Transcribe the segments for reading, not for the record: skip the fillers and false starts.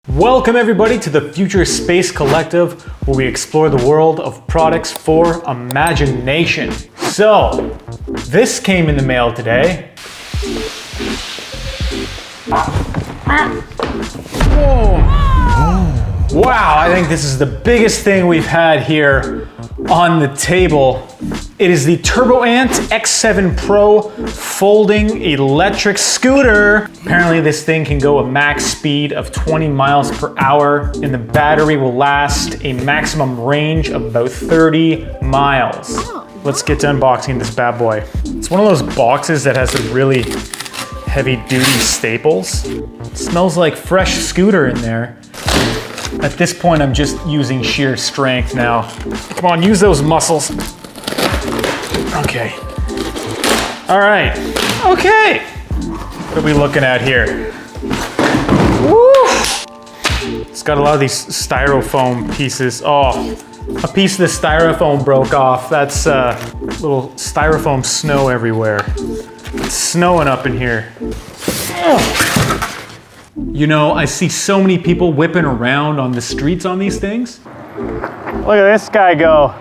Welcome everybody to the Futurespace Collective, where we explore the world of products for imagination. So, this came in the mail today. Whoa. Wow, I think this is the biggest thing we've had here on the table. It is the TurboAnt X7 Pro folding electric scooter. Apparently this thing can go a max speed of 20 miles per hour, and the battery will last a maximum range of about 30 miles. Let's get to unboxing this bad boy. It's one of those boxes that has some really heavy duty staples. It smells like fresh scooter in there. At this point, I'm just using sheer strength now. Come on, use those muscles. Okay. All right. Okay. What are we looking at here? Woo! It's got a lot of these styrofoam pieces. Oh, a piece of the styrofoam broke off. That's little styrofoam snow everywhere. It's snowing up in here. Oh. You know, I see so many people whipping around on the streets on these things. Look at this guy go.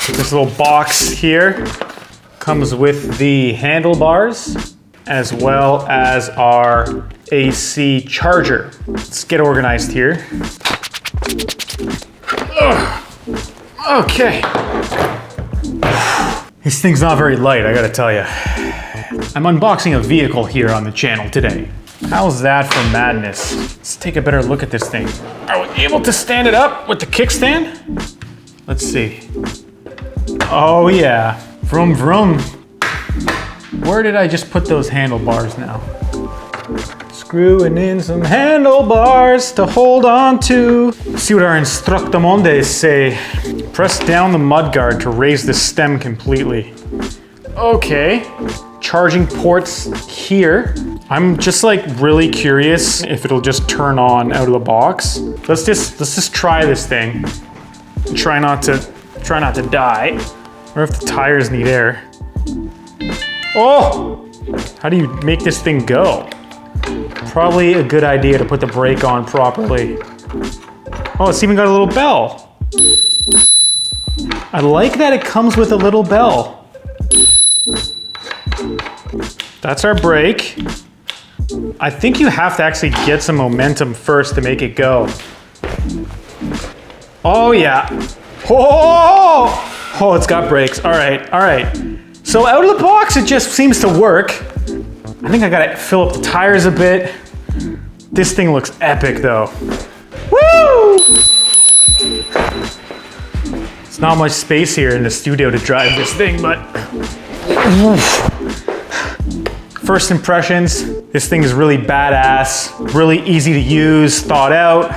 This little box here comes with the handlebars as well as our AC charger. Let's get organized here. Ugh. Okay. This thing's not very light, I gotta tell you. I'm unboxing a vehicle here on the channel today. How's that for madness? Let's take a better look at this thing. Are we able to stand it up with the kickstand? Let's see. Oh yeah, vroom vroom. Where did I just put those handlebars now? Screwing in some handlebars to hold on to. See what our instructamondes say. Press down the mudguard to raise the stem completely. Okay, charging ports here. I'm just like really curious if it'll just turn on out of the box. Let's just try this thing. Try not to die. Or if the tires need air. Oh! How do you make this thing go? Probably a good idea to put the brake on properly. Oh, it's even got a little bell. I like that it comes with a little bell. That's our brake. I think you have to actually get some momentum first to make it go. Oh yeah. Oh! Oh, it's got brakes. All right, all right. So out of the box, it just seems to work. I think I gotta fill up the tires a bit. This thing looks epic though. Woo! There's not much space here in the studio to drive this thing, but first impressions, this thing is really badass, really easy to use, thought out.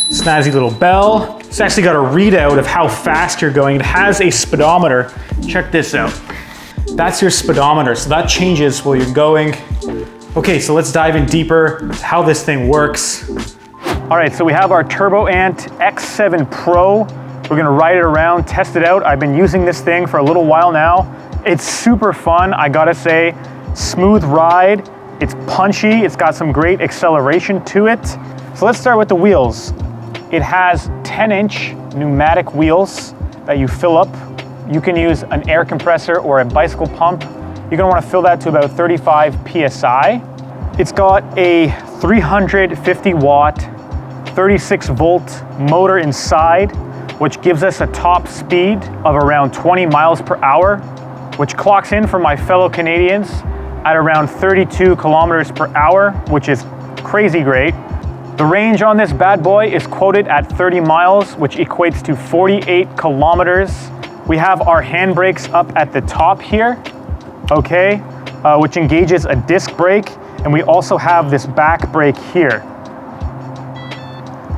Snazzy little bell. It's actually got a readout of how fast you're going. It has a speedometer. Check this out. That's your speedometer, so that changes while you're going. Okay, so let's dive in deeper to how this thing works. All right, so we have our TurboAnt X7 Pro. We're gonna ride it around, test it out. I've been using this thing for a little while now. It's super fun, I gotta say. Smooth ride, it's punchy, it's got some great acceleration to it. So let's start with the wheels. It has 10-inch pneumatic wheels that you fill up. You can use an air compressor or a bicycle pump. You're gonna wanna fill that to about 35 PSI. It's got a 350 watt, 36 volt motor inside, which gives us a top speed of around 20 miles per hour, which clocks in for my fellow Canadians at around 32 kilometers per hour, which is crazy great. The range on this bad boy is quoted at 30 miles, which equates to 48 kilometers. We have our handbrakes up at the top here, okay, which engages a disc brake, and we also have this back brake here.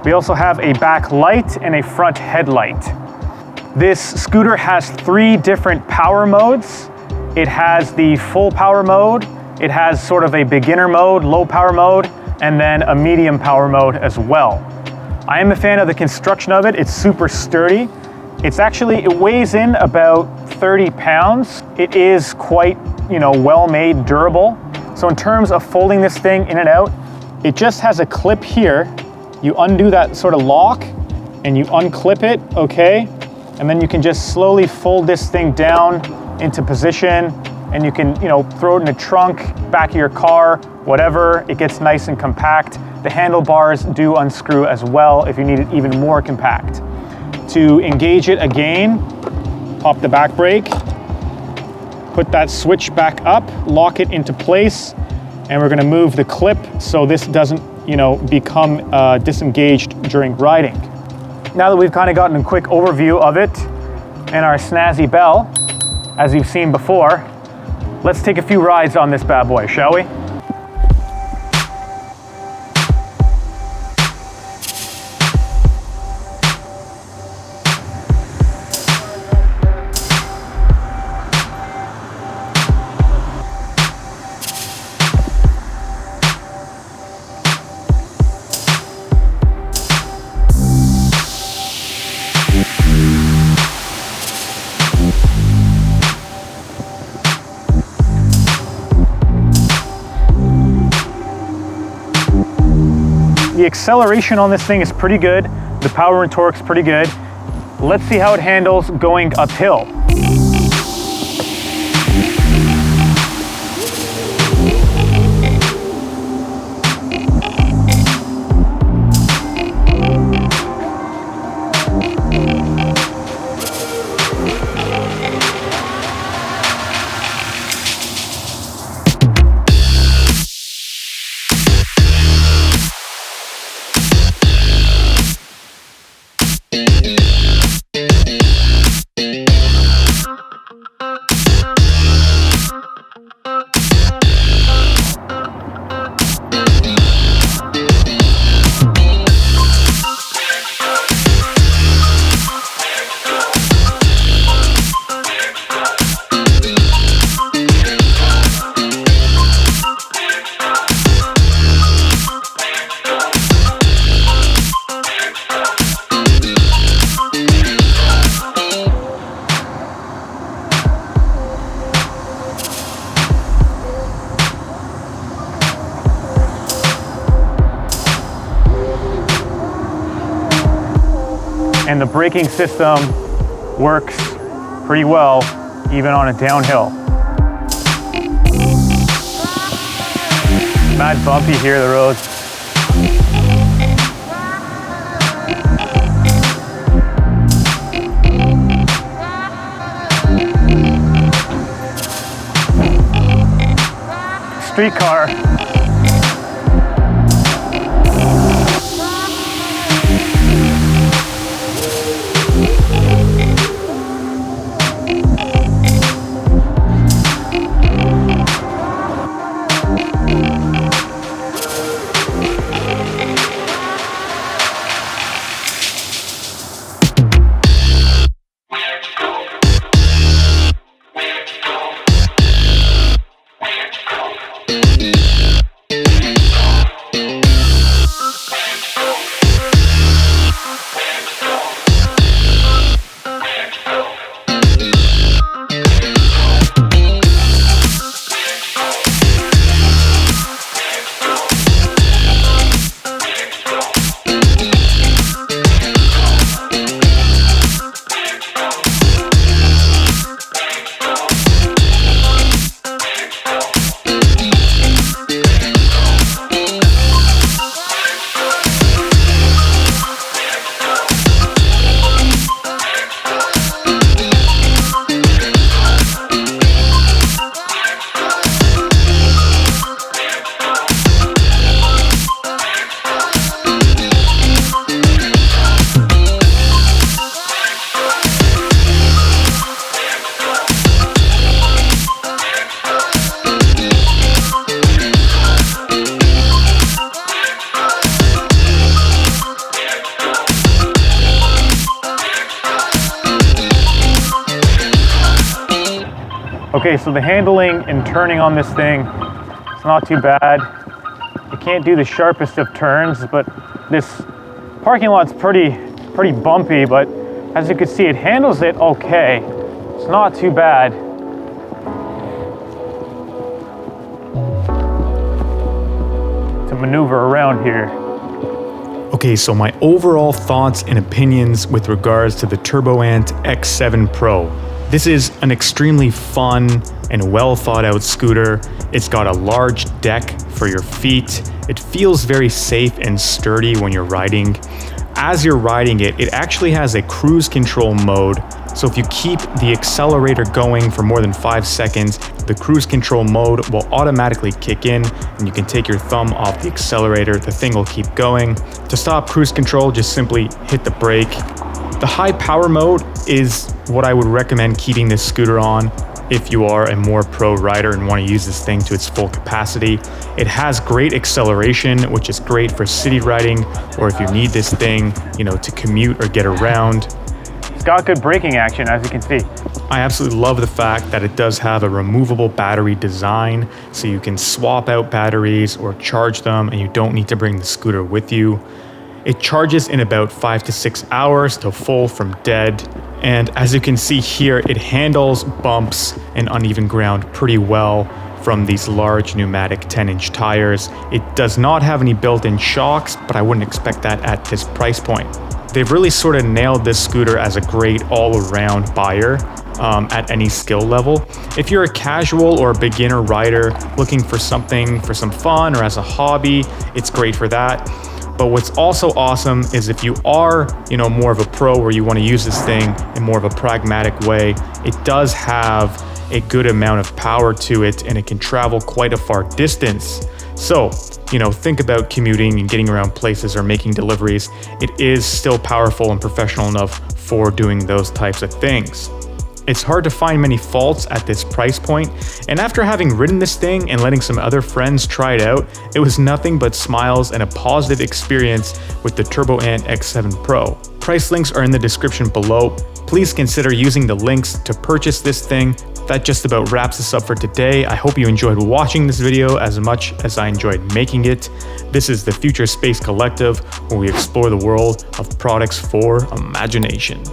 We also have a back light and a front headlight. This scooter has 3 different power modes. It has the full power mode, it has sort of a beginner mode, low power mode, and then a medium power mode as well. I am a fan of the construction of it. It's super sturdy. It weighs in about 30 pounds. It is quite, well made, durable. So in terms of folding this thing in and out, It just has a clip here. You undo that sort of lock and you unclip it, okay? And then you can just slowly fold this thing down into position, and you can, you know, throw it in the trunk, back of your car, whatever. It gets nice and compact. The handlebars do unscrew as well if you need it even more compact. To engage it again, pop the back brake, put that switch back up, lock it into place, and we're gonna move the clip so this doesn't, you know, become disengaged during riding. Now that we've kind of gotten a quick overview of it and our snazzy bell, as you've seen before, let's take a few rides on this bad boy, shall we? The acceleration on this thing is pretty good. The power and torque's pretty good. Let's see how it handles going uphill. And the braking system works pretty well, even on a downhill. Mad bumpy here, the roads. Streetcar. Okay, so the handling and turning on this thing, it's not too bad. You can't do the sharpest of turns, but this parking lot's pretty bumpy, but as you can see, it handles it okay. It's not too bad. To maneuver around here. Okay, so my overall thoughts and opinions with regards to the TurboAnt X7 Pro. This is an extremely fun and well thought out scooter. It's got a large deck for your feet. It feels very safe and sturdy when you're riding. As you're riding it, it actually has a cruise control mode. So if you keep the accelerator going for more than 5 seconds, the cruise control mode will automatically kick in and you can take your thumb off the accelerator. The thing will keep going. To stop cruise control, just simply hit the brake. The high power mode is what I would recommend keeping this scooter on if you are a more pro rider and want to use this thing to its full capacity. It has great acceleration, which is great for city riding, or if you need this thing, to commute or get around. It's got good braking action, as you can see. I absolutely love the fact that it does have a removable battery design, so you can swap out batteries or charge them and you don't need to bring the scooter with you. It charges in about 5 to 6 hours to full from dead. And as you can see here, it handles bumps and uneven ground pretty well from these large pneumatic 10-inch tires. It does not have any built-in shocks, but I wouldn't expect that at this price point. They've really sort of nailed this scooter as a great all-around buyer at any skill level. If you're a casual or beginner rider looking for something for some fun or as a hobby, it's great for that. But what's also awesome is if you are, more of a pro where you want to use this thing in more of a pragmatic way, it does have a good amount of power to it and it can travel quite a far distance. So, think about commuting and getting around places or making deliveries. It is still powerful and professional enough for doing those types of things. It's hard to find many faults at this price point, and after having ridden this thing and letting some other friends try it out, it was nothing but smiles and a positive experience with the TurboAnt X7 Pro. Price links are in the description below. Please consider using the links to purchase this thing. That just about wraps us up for today. I hope you enjoyed watching this video as much as I enjoyed making it. This is the Futurespace Collective, where we explore the world of products for imagination.